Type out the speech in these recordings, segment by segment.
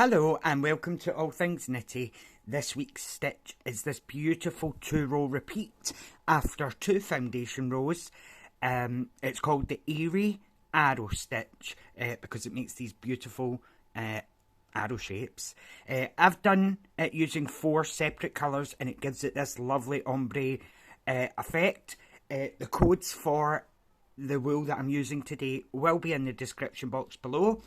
Hello and welcome to All Things Knitty. This week's stitch is this beautiful 2-row repeat after 2 foundation rows. It's called the Airy Arrow Stitch because it makes these beautiful arrow shapes. I've done it using 4 separate colours and it gives it this lovely ombre effect. The codes for the wool that I'm using today will be in the description box below.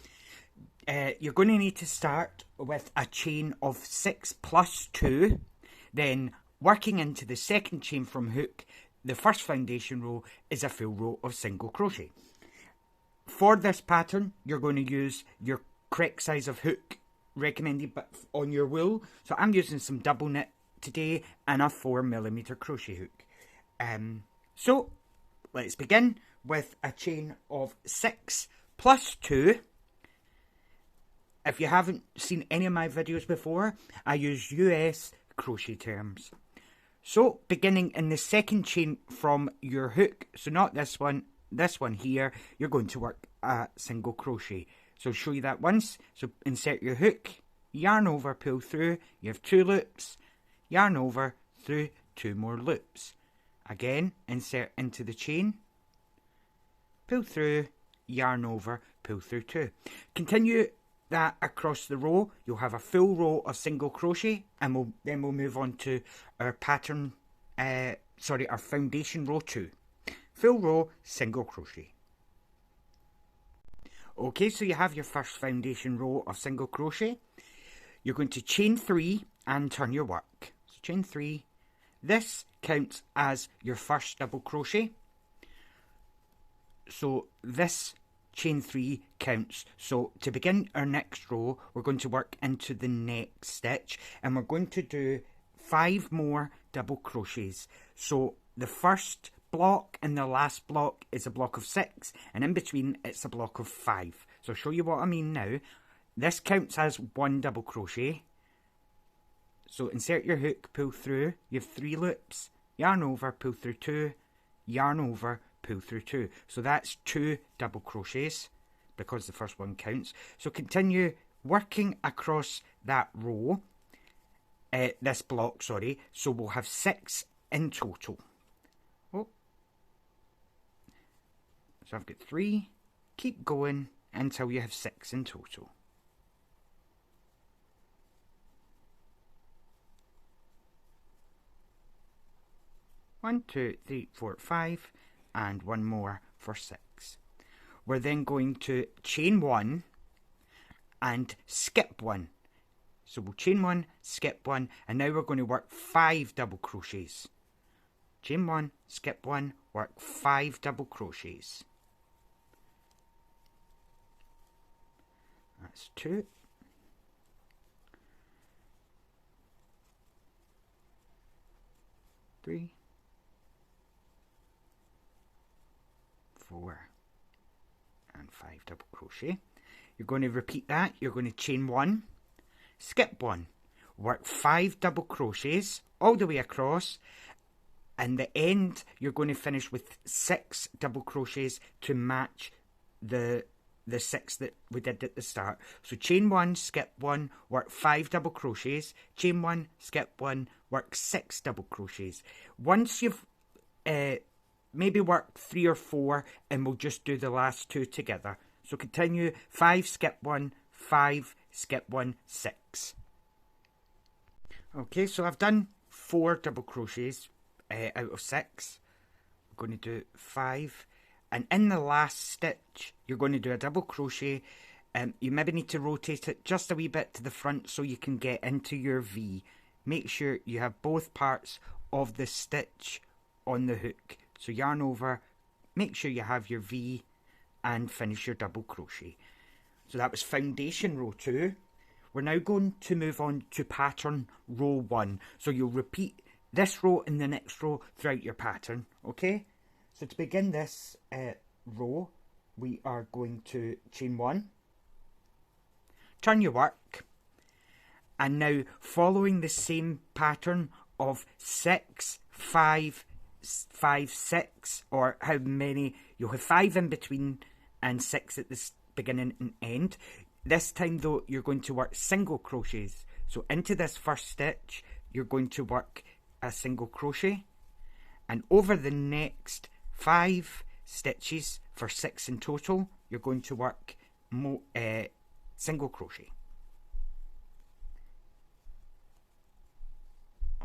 You're going to need to start with a chain of 6 plus 2, then working into the second chain from hook. The first foundation row is a full row of single crochet. For this pattern, you're going to use your correct size of hook recommended on your wool. So I'm using some double knit today and a 4mm crochet hook. So let's begin with a chain of 6 plus 2. If you haven't seen any of my videos before, I use US crochet terms. So, beginning in the second chain from your hook, so not this one here, you're going to work a single crochet. So, I'll show you that once. So, insert your hook, yarn over, pull through, you have 2 loops, yarn over, through 2 more loops. Again, insert into the chain, pull through, yarn over, pull through 2. Continue that across the row. You'll have a full row of single crochet, and then we'll move on to our pattern, our foundation row 2. Full row, single crochet. Okay, so you have your first foundation row of single crochet. You're going to chain 3 and turn your work. So chain 3. This counts as your first double crochet. So this chain 3 counts. So to begin our next row, we're going to work into the next stitch and we're going to do 5 more double crochets. So the first block and the last block is a block of 6, and in between it's a block of 5. So I'll show you what I mean now. This counts as 1 double crochet. So insert your hook, pull through, you have 3 loops, yarn over, pull through 2, yarn over, pull through 2. So that's 2 double crochets because the first one counts. So continue working across that row, this block, sorry. So we'll have 6 in total. Oh. So I've got 3. Keep going until you have 6 in total. One, 2, 3, 4, 5. And 1 more for 6. We're then going to chain 1 and skip 1. So we'll chain 1, skip 1, and now we're going to work 5 double crochets. Chain 1, skip 1, work 5 double crochets. That's 2. 3. 4 and 5 double crochet. You're going to repeat that. You're going to chain 1, skip 1, work 5 double crochets all the way across, and the end you're going to finish with 6 double crochets to match the 6 that we did at the start. So chain 1, skip 1, work 5 double crochets, chain 1, skip 1, work 6 double crochets. Once you've maybe work 3 or 4 and we'll just do the last 2 together. So continue 5, skip 1, 5, skip 1, 6. Okay, so I've done 4 double crochets out of 6. We're going to do 5. And in the last stitch, you're going to do a double crochet. You maybe need to rotate it just a wee bit to the front so you can get into your V. Make sure you have both parts of the stitch on the hook. So yarn over, make sure you have your V and finish your double crochet. So that was foundation row 2. We're now going to move on to pattern row 1. So you'll repeat this row and the next row throughout your pattern, okay? So to begin this row, we are going to chain 1, turn your work, and now following the same pattern of 6, 5, 5, 6, or how many, you'll have 5 in between and 6 at the beginning and end. This time though, you're going to work single crochets. So into this first stitch, you're going to work a single crochet, and over the next 5 stitches, for 6 in total, you're going to work single crochet.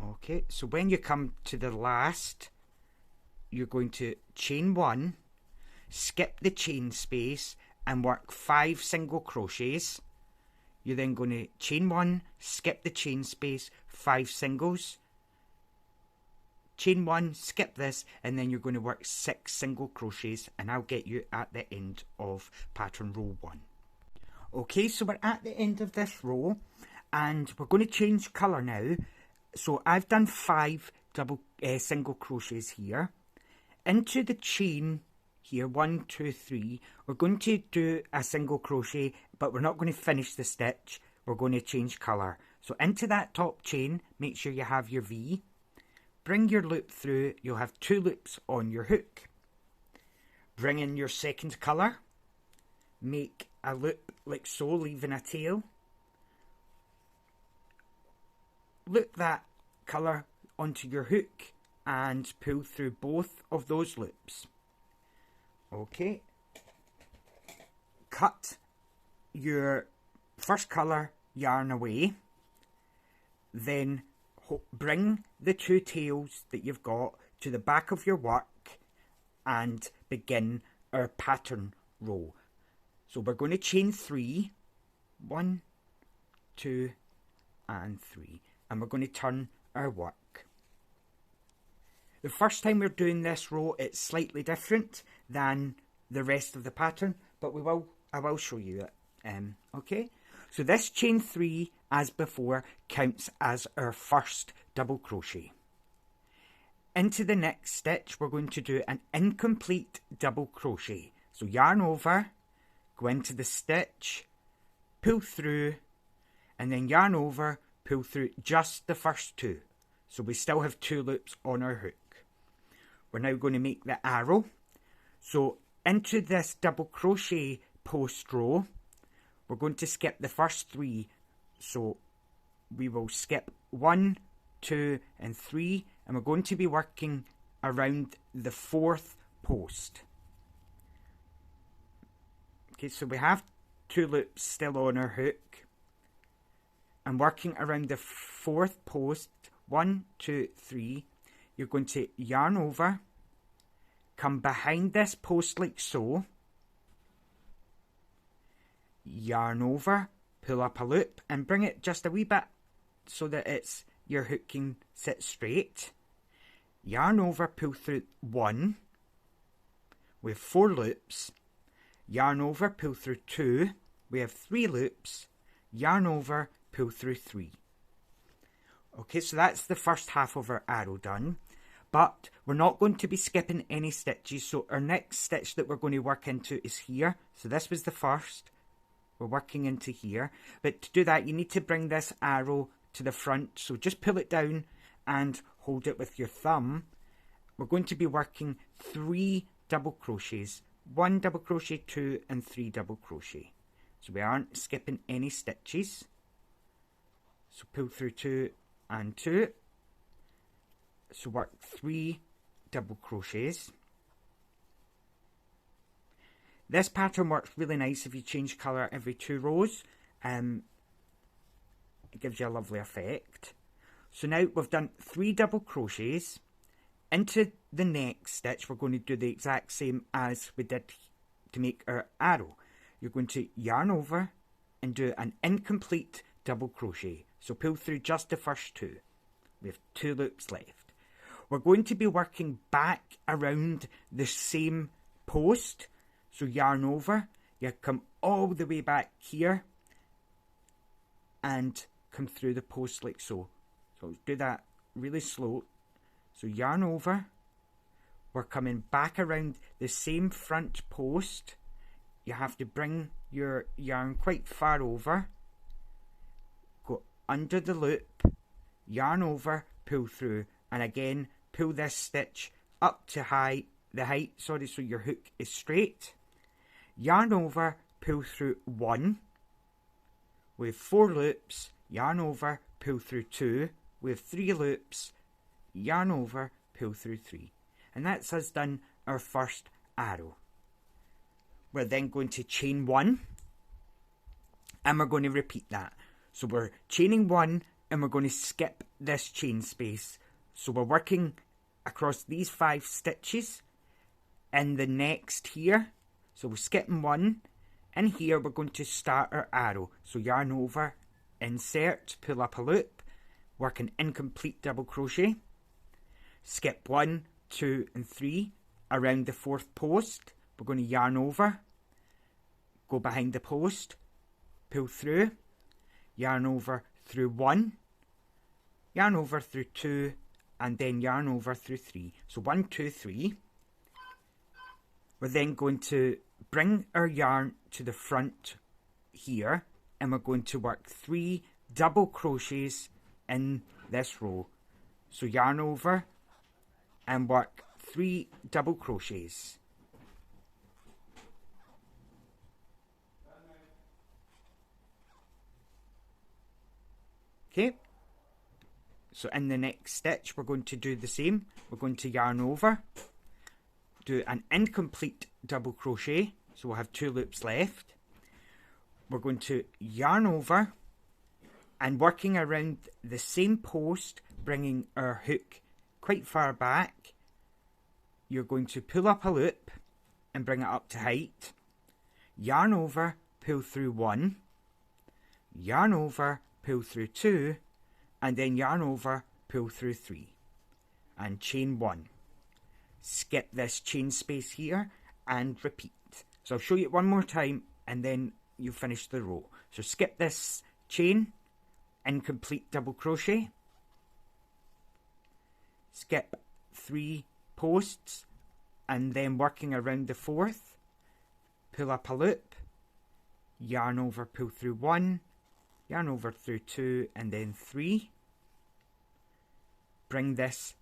Okay, so when you come to the last, you're going to chain 1, skip the chain space and work 5 single crochets. You're then going to chain 1, skip the chain space, 5 singles, chain 1, skip this, and then you're going to work 6 single crochets, and I'll get you at the end of pattern row 1. Okay, so we're at the end of this row, and we're going to change colour now. So I've done 5 single crochets here. Into the chain here, 1, 2, 3, we're going to do a single crochet, but we're not going to finish the stitch. We're going to change colour. So into that top chain, make sure you have your V. Bring your loop through. You'll have 2 loops on your hook. Bring in your second colour. Make a loop like so, leaving a tail. Loop that colour onto your hook and pull through both of those loops. Okay. Cut your first colour yarn away. Then bring the 2 tails that you've got to the back of your work and begin our pattern row. So we're going to chain 3. 1, 2, and 3. And we're going to turn our work. The first time we're doing this row, it's slightly different than the rest of the pattern, but I will show you it. Okay, so this chain 3, as before, counts as our first double crochet. Into the next stitch, we're going to do an incomplete double crochet. So yarn over, go into the stitch, pull through, and then yarn over, pull through just the first 2. So we still have 2 loops on our hook. We're now going to make the arrow. So into this double crochet post row, we're going to skip the first 3. So we will skip 1, 2, and 3, and we're going to be working around the 4th post. Okay, so we have 2 loops still on our hook. And working around the 4th post, 1, 2, 3, you're going to yarn over, come behind this post like so, yarn over, pull up a loop, and bring it just a wee bit so that your hook can sit straight. Yarn over, pull through 1, we have 4 loops, yarn over, pull through 2, we have 3 loops, yarn over, pull through 3. Okay, so that's the first half of our arrow done, but we're not going to be skipping any stitches, so our next stitch that we're going to work into is here. So this was the first, we're working into here, but to do that you need to bring this arrow to the front, so just pull it down and hold it with your thumb. We're going to be working 3 double crochets, 1 double crochet, 2 and 3 double crochet, so we aren't skipping any stitches. So pull through 2 and 2, so work 3 double crochets. This pattern works really nice if you change colour every 2 rows. It gives you a lovely effect. So now we've done 3 double crochets. Into the next stitch we're going to do the exact same as we did to make our arrow. You're going to yarn over and do an incomplete double crochet. So pull through just the first 2. We have 2 loops left. We're going to be working back around the same post. So yarn over, you come all the way back here and come through the post like so. So do that really slow. So yarn over, we're coming back around the same front post. You have to bring your yarn quite far over, go under the loop, yarn over, pull through, and again pull this stitch up to the height, so your hook is straight. Yarn over, pull through 1, we have 4 loops, yarn over, pull through 2, we have 3 loops, yarn over, pull through 3. And that's us done our first arrow. We're then going to chain 1, and we're going to repeat that. So we're chaining 1, and we're going to skip this chain space. So we're working across these 5 stitches in the next here. So we're skipping 1, and here we're going to start our arrow. So yarn over, insert, pull up a loop, work an incomplete double crochet, skip 1, 2 and 3 around the 4th post. We're going to yarn over, go behind the post, pull through, yarn over through 1, yarn over through 2, and then yarn over through 3. So 1, 2, 3. We're then going to bring our yarn to the front here, and we're going to work 3 double crochets in this row. So yarn over and work 3 double crochets. Okay, so in the next stitch we're going to do the same. We're going to yarn over, do an incomplete double crochet, so we'll have 2 loops left. We're going to yarn over, and working around the same post, bringing our hook quite far back, you're going to pull up a loop and bring it up to height, yarn over, pull through 1, yarn over, pull through 2, and then yarn over, pull through 3, and chain 1. Skip this chain space here and repeat. So I'll show you it one more time, and then you finish the row. So skip this chain, incomplete double crochet, skip 3 posts, and then working around the 4th, pull up a loop, yarn over, pull through 1, yarn over through 2, and then 3. Bring this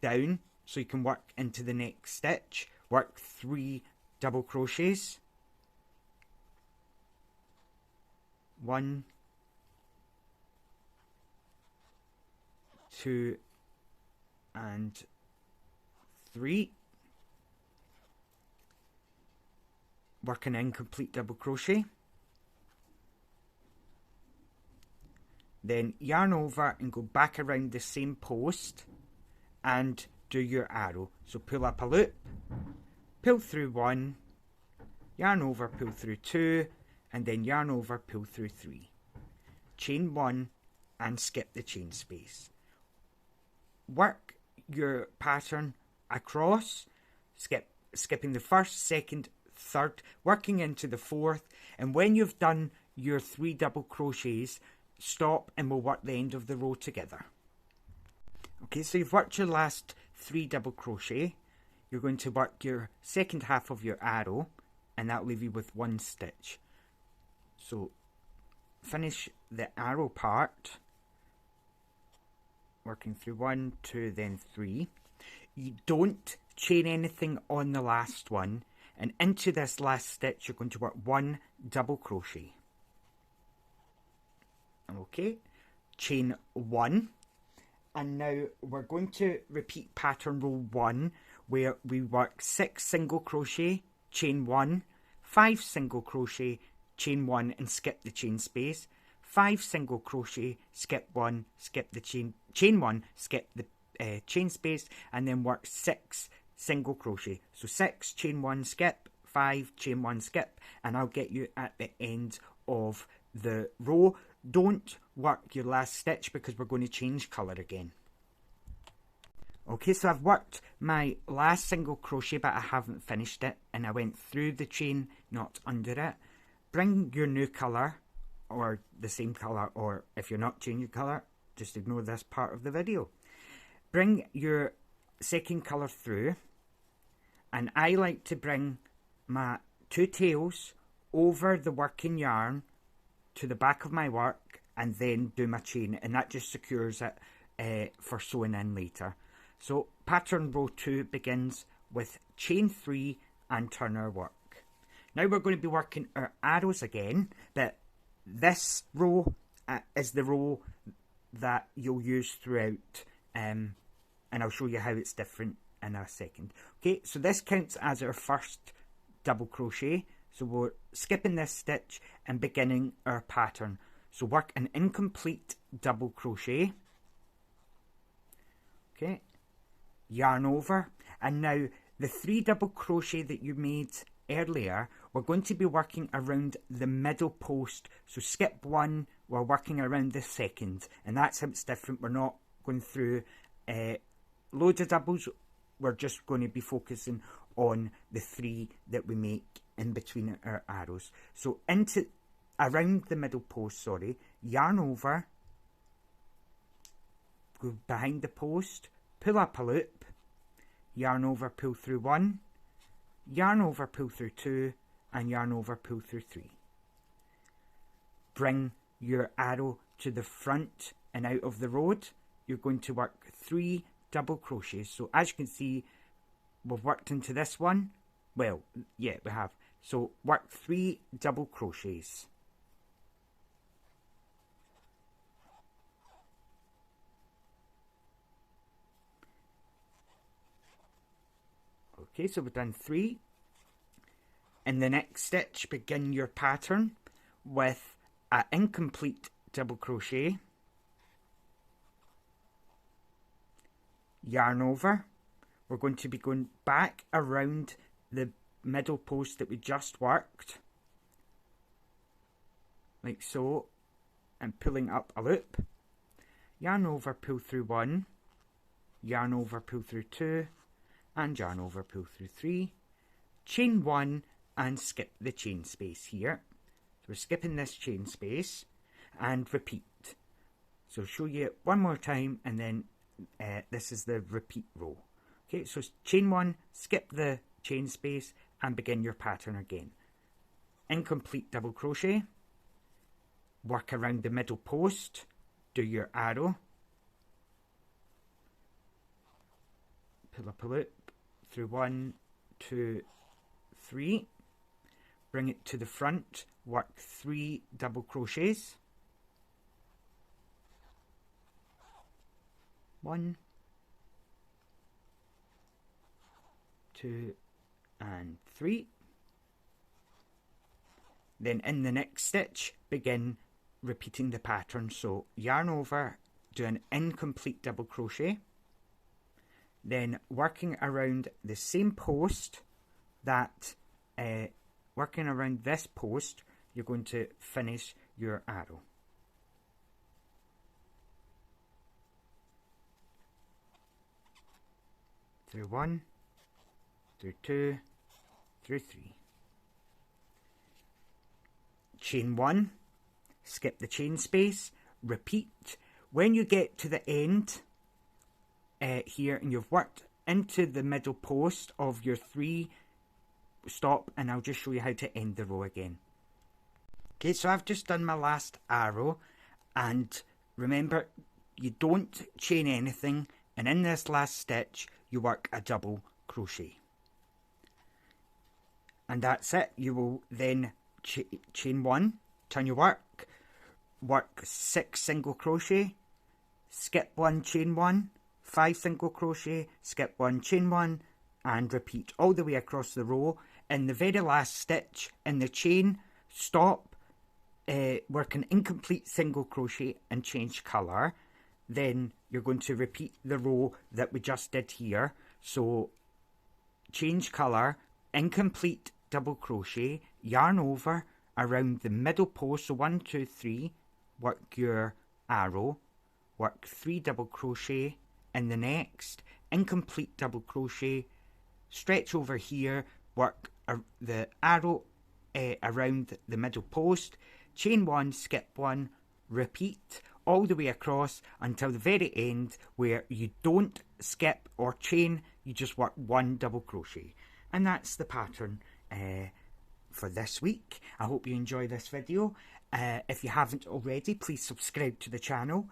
down so you can work into the next stitch. Work 3 double crochets. 1, 2, and 3. Work an incomplete double crochet. Then yarn over and go back around the same post and do your arrow. So pull up a loop, pull through 1, yarn over, pull through 2, and then yarn over, pull through 3. Chain 1 and skip the chain space. Work your pattern across, skipping the 1st, 2nd, 3rd, working into the 4th, and when you've done your 3 double crochets, stop and we'll work the end of the row together. Okay, so you've worked your last 3 double crochet. You're going to work your 2nd half of your arrow, and that'll leave you with 1 stitch. So finish the arrow part, working through 1, 2, then 3. You don't chain anything on the last one, and into this last stitch you're going to work 1 double crochet. Okay, chain 1, and now we're going to repeat pattern row 1, where we work 6 single crochet, chain 1, 5 single crochet, chain 1 and skip the chain space, 5 single crochet, skip 1, skip the chain 1, skip the chain space, and then work 6 single crochet. So 6, chain 1, skip, 5, chain 1, skip, and I'll get you at the end of the row. Don't work your last stitch because we're going to change colour again. Okay, so I've worked my last single crochet, but I haven't finished it, and I went through the chain, not under it. Bring your new colour, or the same colour, or if you're not changing colour, just ignore this part of the video. Bring your 2nd colour through, and I like to bring my 2 tails over the working yarn to the back of my work and then do my chain, and that just secures it for sewing in later. So pattern row 2 begins with chain 3 and turn our work. Now we're going to be working our arrows again, but this row is the row that you'll use throughout, and I'll show you how it's different in a second. Okay, so this counts as our first double crochet, so we're skipping this stitch and beginning our pattern. So work an incomplete double crochet, okay, yarn over, and now the 3 double crochet that you made earlier, we're going to be working around the middle post. So skip 1, we're working around the second, and that's how it's different. We're not going through loads of doubles, we're just going to be focusing on the 3 that we make in between our arrows. So around the middle post, yarn over, go behind the post, pull up a loop, yarn over, pull through 1, yarn over, pull through 2, and yarn over, pull through 3. Bring your arrow to the front and out of the road. You're going to work 3 double crochets. So as you can see, we've worked into this one. Well, yeah, we have. So work 3 double crochets. Okay, so we've done 3. In the next stitch, begin your pattern with an incomplete double crochet, yarn over. We're going to be going back around the middle post that we just worked, like so, and pulling up a loop, yarn over, pull through 1, yarn over, pull through 2, and yarn over, pull through 3, chain 1, and skip the chain space here. So we're skipping this chain space and repeat. So I'll show you one more time, and then this is the repeat row. Okay, so chain 1, skip the chain space, and begin your pattern again. Incomplete double crochet, work around the middle post, do your arrow, pull up a loop through 1, 2, 3, bring it to the front, work 3 double crochets, 1, 2, and 3. Then in the next stitch, begin repeating the pattern. So yarn over, do an incomplete double crochet, then working around the same post that working around this post, you're going to finish your arrow. Through 1, through 2, through 3. Chain 1, skip the chain space, repeat. When you get to the end here and you've worked into the middle post of your 3, stop, and I'll just show you how to end the row again. Okay, so I've just done my last arrow, and remember, you don't chain anything, and in this last stitch you work a double crochet, and that's it. You will then chain 1, turn your work, work 6 single crochet, skip 1, chain 1, 5 single crochet, skip 1, chain 1, and repeat all the way across the row. In the very last stitch in the chain, stop, work an incomplete single crochet and change colour. Then you're going to repeat the row that we just did here. So change colour, incomplete double crochet, yarn over around the middle post, so 1, 2, 3, work your arrow, work 3 double crochet in the next, incomplete double crochet, stretch over here, work the arrow around the middle post, chain 1, skip 1, repeat all the way across until the very end, where you don't skip or chain, you just work 1 double crochet. And that's the pattern for this week. I hope you enjoy this video. If you haven't already, please subscribe to the channel.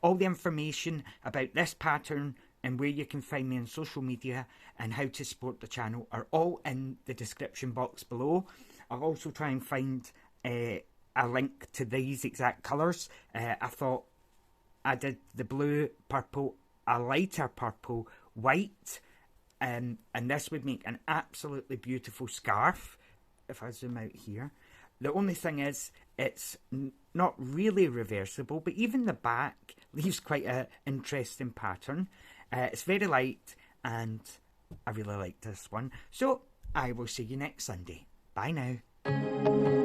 All the information about this pattern and where you can find me on social media and how to support the channel are all in the description box below. I'll also try and find a a link to these exact colours. I thought I did the blue, purple, a lighter purple, white, and this would make an absolutely beautiful scarf. If I zoom out here, the only thing is it's not really reversible, but even the back leaves quite an interesting pattern. It's very light, and I really like this one. So I will see you next Sunday. Bye now.